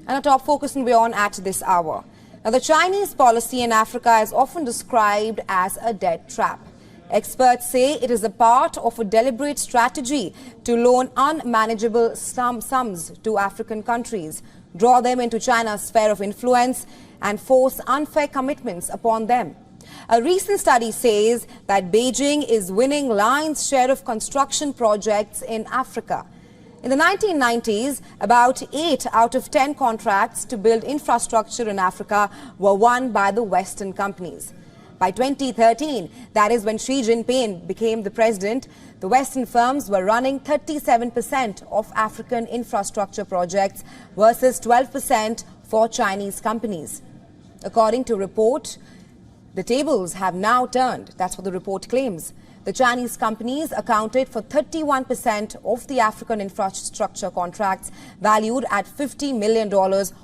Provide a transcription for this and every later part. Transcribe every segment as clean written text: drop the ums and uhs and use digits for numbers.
And our top focus and beyond at this hour. Now, the Chinese policy in Africa is often described as a debt trap. Experts say it is a part of a deliberate strategy to loan unmanageable sums to African countries, draw them into China's sphere of influence, and force unfair commitments upon them. A recent study says that Beijing is winning lion's share of construction projects in Africa. In the 1990s, about 8 out of 10 contracts to build infrastructure in Africa were won by the Western companies. By 2013, that is when Xi Jinping became the president, the Western firms were running 37% of African infrastructure projects versus 12% for Chinese companies. According to a report, the tables have now turned. That's what the report claims. The Chinese companies accounted for 31% of the African infrastructure contracts valued at $50 million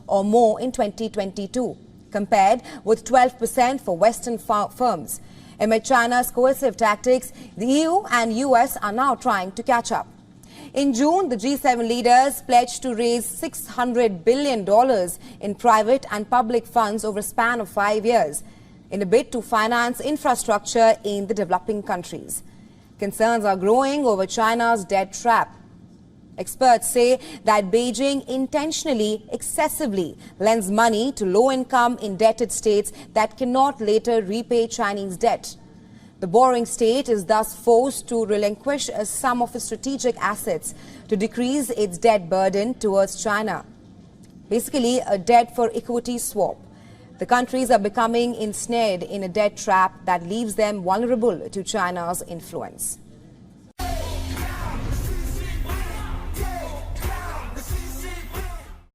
or more in 2022, compared with 12% for Western firms. Amid China's coercive tactics, the EU and US are now trying to catch up. In June, the G7 leaders pledged to raise $600 billion in private and public funds over a span of 5 years, in a bid to finance infrastructure in the developing countries. Concerns are growing over China's debt trap. Experts say that Beijing intentionally, excessively lends money to low-income, indebted states that cannot later repay Chinese debt. The borrowing state is thus forced to relinquish some of its strategic assets to decrease its debt burden towards China. Basically, a debt for equity swap. The countries are becoming ensnared in a debt trap that leaves them vulnerable to China's influence.